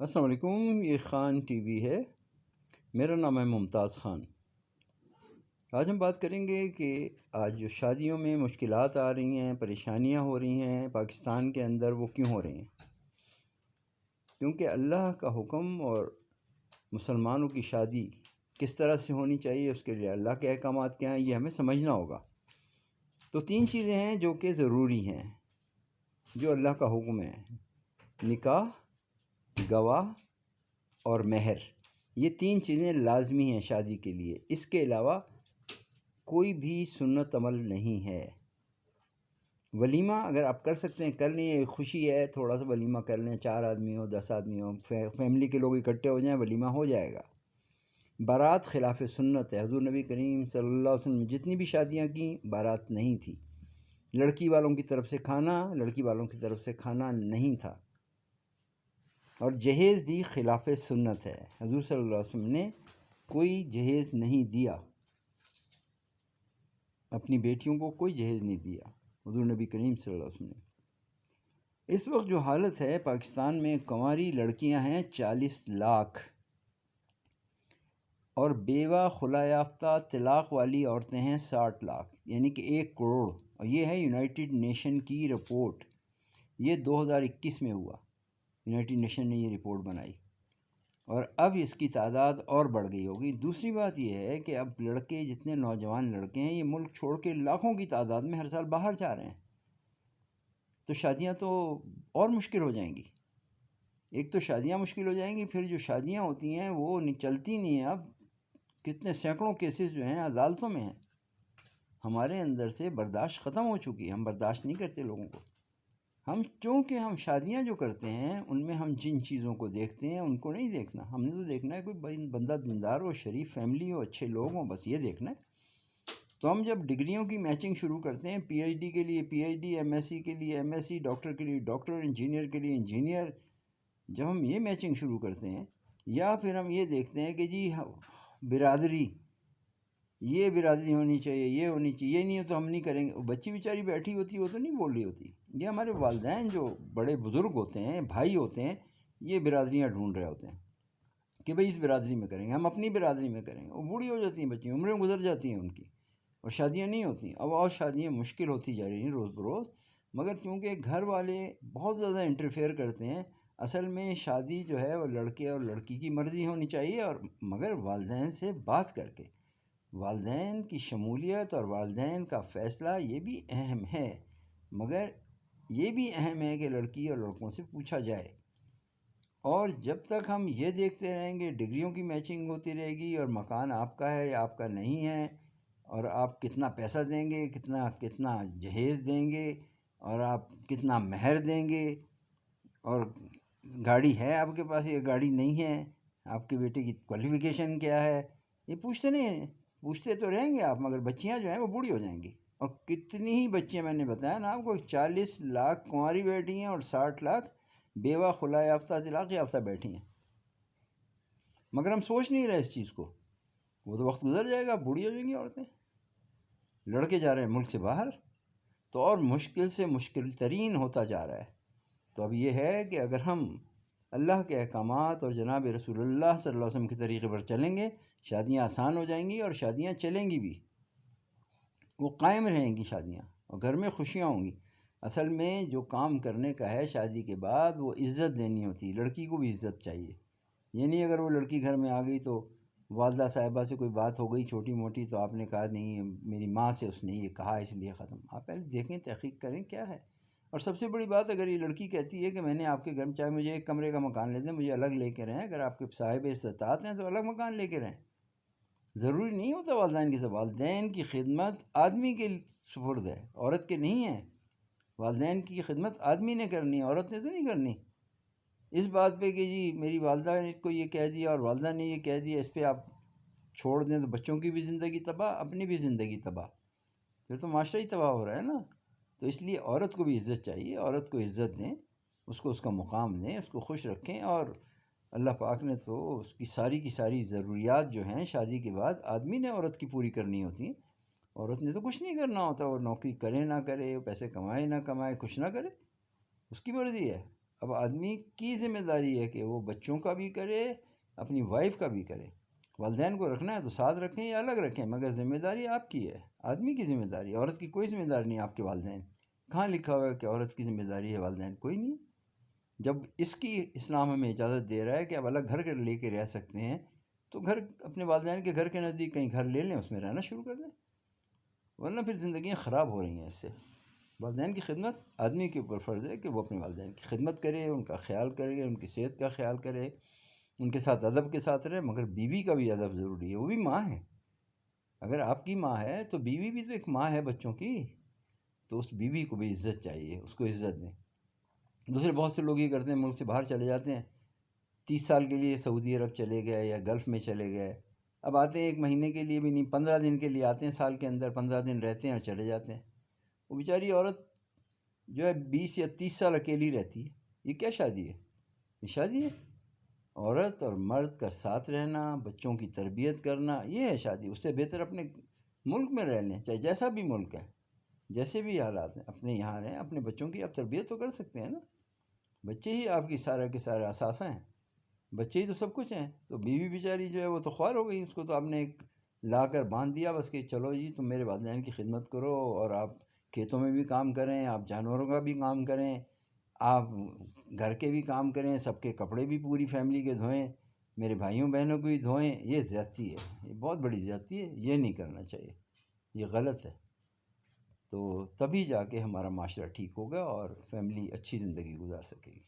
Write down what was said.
السلام علیکم، یہ خان ٹی وی ہے۔ میرا نام ہے ممتاز خان۔ آج ہم بات کریں گے کہ آج جو شادیوں میں مشکلات آ رہی ہیں، پریشانیاں ہو رہی ہیں پاکستان کے اندر، وہ کیوں ہو رہی ہیں؟ کیونکہ اللہ کا حکم اور مسلمانوں کی شادی کس طرح سے ہونی چاہیے، اس کے لیے اللہ کے احکامات کیا ہیں، یہ ہمیں سمجھنا ہوگا۔ تو 3 چیزیں ہیں جو کہ ضروری ہیں، جو اللہ کا حکم ہے: نکاح، گواہ اور مہر۔ یہ 3 چیزیں لازمی ہیں شادی کے لیے، اس کے علاوہ کوئی بھی سنت عمل نہیں ہے۔ ولیمہ اگر آپ کر سکتے ہیں کر لیں، ایک خوشی ہے، تھوڑا سا ولیمہ کر لیں، 4 آدمی ہو 10 آدمی ہو، فیملی کے لوگ اکٹھے ہو جائیں، ولیمہ ہو جائے گا۔ بارات خلاف سنت ہے۔ حضور نبی کریم صلی اللہ علیہ وسلم نے جتنی بھی شادیاں کیں، بارات نہیں تھی۔ لڑکی والوں کی طرف سے کھانا، لڑکی والوں کی طرف سے کھانا نہیں تھا، اور جہیز بھی خلاف سنت ہے۔ حضور صلی اللہ علیہ وسلم نے کوئی جہیز نہیں دیا، اپنی بیٹیوں کو کوئی جہیز نہیں دیا حضور نبی کریم صلی اللہ علیہ وسلم نے۔ اس وقت جو حالت ہے پاکستان میں، کنواری لڑکیاں ہیں 40 لاکھ، اور بیوہ خلا یافتہ طلاق والی عورتیں ہیں 60 لاکھ، یعنی کہ 1 کروڑ۔ اور یہ ہے یونائٹڈ نیشن کی رپورٹ، یہ 2021 میں ہوا، یونائٹڈ نیشن نے یہ رپورٹ بنائی، اور اب اس کی تعداد اور بڑھ گئی ہوگی۔ دوسری بات یہ ہے کہ اب لڑکے، جتنے نوجوان لڑکے ہیں، یہ ملک چھوڑ کے لاکھوں کی تعداد میں ہر سال باہر جا رہے ہیں، تو شادیاں تو اور مشکل ہو جائیں گی۔ ایک تو شادیاں مشکل ہو جائیں گی، پھر جو شادیاں ہوتی ہیں وہ چلتی نہیں ہیں۔ اب کتنے سینکڑوں کیسز جو ہیں عدالتوں میں ہیں، ہمارے اندر سے برداشت ختم ہو چکی ہے، ہم برداشت نہیں کرتے لوگوں کو۔ چونکہ ہم شادیاں جو کرتے ہیں ان میں ہم جن چیزوں کو دیکھتے ہیں ان کو نہیں دیکھنا، ہم نے تو دیکھنا ہے کوئی بندہ دیندار ہو، شریف فیملی ہو، اچھے لوگ ہوں، بس یہ دیکھنا ہے۔ تو ہم جب ڈگریوں کی میچنگ شروع کرتے ہیں، پی ایچ ڈی کے لیے P H D, M S C کے لیے ایم ایس سی، ڈاکٹر کے لیے ڈاکٹر، انجینئر کے لیے انجینئر، جب ہم یہ میچنگ شروع کرتے ہیں، یا پھر ہم یہ دیکھتے ہیں کہ جی برادری، یہ برادری ہونی چاہیے، یہ ہونی چاہیے، یہ نہیں ہو تو ہم نہیں کریں گے۔ بچی بیچاری بیٹھی ہوتی ہے، وہ تو نہیں بول رہی ہوتی۔ یہ ہمارے والدین جو بڑے بزرگ ہوتے ہیں، بھائی ہوتے ہیں، یہ برادریاں ڈھونڈ رہے ہوتے ہیں کہ بھئی اس برادری میں کریں گے، ہم اپنی برادری میں کریں گے۔ وہ بوڑھی ہو جاتی ہیں بچی، عمریں گزر جاتی ہیں ان کی، اور شادیاں نہیں ہوتی۔ اب اور شادیاں مشکل ہوتی جا رہی ہیں روز بروز، مگر کیونکہ گھر والے بہت زیادہ انٹرفیئر کرتے ہیں۔ اصل میں شادی جو ہے وہ لڑکے اور لڑکی کی مرضی ہونی چاہیے، اور مگر والدین سے بات کر کے، والدین کی شمولیت اور والدین کا فیصلہ یہ بھی اہم ہے، مگر یہ بھی اہم ہے کہ لڑکی اور لڑکوں سے پوچھا جائے۔ اور جب تک ہم یہ دیکھتے رہیں گے، ڈگریوں کی میچنگ ہوتی رہے گی، اور مکان آپ کا ہے یا آپ کا نہیں ہے، اور آپ کتنا پیسہ دیں گے، کتنا جہیز دیں گے، اور آپ کتنا مہر دیں گے، اور گاڑی ہے آپ کے پاس یا گاڑی نہیں ہے، آپ کے بیٹے کی کوالیفیکیشن کیا ہے، یہ پوچھتے نہیں ہیں۔ پوچھتے تو رہیں گے آپ، مگر بچیاں جو ہیں وہ بوڑھی ہو جائیں گی۔ اور کتنی ہی بچیاں، میں نے بتایا نا آپ کو، 40 لاکھ کنواری بیٹھی ہیں، اور 60 لاکھ بیوہ خلا یافتہ طلاق یافتہ بیٹھی ہیں، مگر ہم سوچ نہیں رہے اس چیز کو۔ وہ تو وقت گزر جائے گا، بوڑھی ہو جائیں گی عورتیں، لڑکے جا رہے ہیں ملک سے باہر، تو اور مشکل سے مشکل ترین ہوتا جا رہا ہے۔ تو اب یہ ہے کہ اگر ہم اللہ کے احکامات اور جناب رسول اللہ صلی اللہ علیہ وسلم کے طریقے پر چلیں گے، شادیاں آسان ہو جائیں گی، اور شادیاں چلیں گی بھی، وہ قائم رہیں گی شادیاں، اور گھر میں خوشیاں ہوں گی۔ اصل میں جو کام کرنے کا ہے شادی کے بعد، وہ عزت دینی ہوتی ہے، لڑکی کو بھی عزت چاہیے۔ یہ نہیں اگر وہ لڑکی گھر میں آ گئی تو والدہ صاحبہ سے کوئی بات ہو گئی چھوٹی موٹی، تو آپ نے کہا نہیں میری ماں سے اس نے یہ کہا اس لیے ختم۔ آپ پہلے دیکھیں، تحقیق کریں کیا ہے۔ اور سب سے بڑی بات، اگر یہ لڑکی کہتی ہے کہ میں نے آپ کے گھر میں، چاہے مجھے 1 کمرے کا مکان لے دیں، مجھے الگ لے کے رہیں، اگر آپ کے صاحب استطاعت ہیں تو الگ مکان لے کے رہیں، ضروری نہیں ہوتا والدین کی سب۔ والدین کی خدمت آدمی کے سپرد ہے، عورت کے نہیں ہے۔ والدین کی خدمت آدمی نے کرنی ہے، عورت نے تو نہیں کرنی۔ اس بات پہ کہ جی میری والدہ نے کو یہ کہہ دیا اور والدہ نے یہ کہہ دیا، اس پہ آپ چھوڑ دیں تو بچوں کی بھی زندگی تباہ، اپنی بھی زندگی تباہ، پھر تو معاشرہ ہی تباہ ہو رہا ہے نا۔ تو اس لیے عورت کو بھی عزت چاہیے، عورت کو عزت دیں، اس کو اس کا مقام دیں، اس کو خوش رکھیں۔ اور اللہ پاک نے تو اس کی ساری ضروریات جو ہیں شادی کے بعد آدمی نے عورت کی پوری کرنی ہوتی ہیں۔ عورت نے تو کچھ نہیں کرنا ہوتا، وہ نوکری کرے نہ کرے، پیسے کمائے نہ کمائے، کچھ نہ کرے، اس کی مرضی ہے۔ اب آدمی کی ذمہ داری ہے کہ وہ بچوں کا بھی کرے، اپنی وائف کا بھی کرے۔ والدین کو رکھنا ہے تو ساتھ رکھیں یا الگ رکھیں، مگر ذمہ داری آپ کی ہے، آدمی کی ذمہ داری، عورت کی کوئی ذمہ داری نہیں آپ کے والدین۔ کہاں لکھا ہوا ہے کہ عورت کی ذمہ داری ہے والدین؟ کوئی نہیں۔ جب اس کی اسلام ہمیں اجازت دے رہا ہے کہ اب الگ گھر کے لے کے رہ سکتے ہیں، تو گھر اپنے والدین کے گھر کے نزدیک کہیں گھر لے لیں، اس میں رہنا شروع کر دیں، ورنہ پھر زندگیاں خراب ہو رہی ہیں اس سے۔ والدین کی خدمت آدمی کے اوپر فرض ہے کہ وہ اپنے والدین کی خدمت کرے، ان کا خیال کرے، ان کی صحت کا خیال کرے، ان کے ساتھ ادب کے ساتھ رہے، مگر بیوی کا بھی ادب ضروری ہے، وہ بھی ماں ہے۔ اگر آپ کی ماں ہے تو بیوی بھی تو ایک ماں ہے بچوں کی، تو اس بیوی کو بھی عزت چاہیے، اس کو عزت دیں۔ دوسرے بہت سے لوگ یہ کرتے ہیں، ملک سے باہر چلے جاتے ہیں، 30 سال کے لیے سعودی عرب چلے گئے یا گلف میں چلے گئے، اب آتے ہیں 1 مہینے کے لیے بھی نہیں، 15 دن کے لیے آتے ہیں، سال کے اندر 15 دن رہتے ہیں اور چلے جاتے ہیں۔ وہ بیچاری عورت جو ہے 20 یا 30 سال اکیلی رہتی ہے، یہ کیا شادی ہے؟ یہ شادی ہے؟ عورت اور مرد کا ساتھ رہنا، بچوں کی تربیت کرنا، یہ ہے شادی۔ اس سے بہتر اپنے ملک میں رہ لیں، چاہے جیسا بھی ملک ہے، جیسے بھی حالات ہیں، اپنے یہاں رہیں، اپنے بچوں کی آپ تربیت تو کر سکتے ہیں نا۔ بچے ہی آپ کی سارا کے سارا اثاثہ ہیں، بچے ہی تو سب کچھ ہیں۔ تو بیوی بیچاری جو ہے وہ تو خوار ہو گئی، اس کو تو آپ نے ایک لا کر باندھ دیا بس کہ چلو جی تم میرے والدین کی خدمت کرو، اور آپ کھیتوں میں بھی کام کریں، آپ جانوروں کا بھی کام کریں، آپ گھر کے بھی کام کریں، سب کے کپڑے بھی پوری فیملی کے دھوئیں، میرے بھائیوں بہنوں کو بھی دھوئیں۔ یہ زیادتی ہے، یہ بہت بڑی زیادتی ہے، یہ نہیں کرنا چاہیے، یہ غلط ہے۔ تو تبھی جا کے ہمارا معاشرہ ٹھیک ہوگا اور فیملی اچھی زندگی گزار سکے گی۔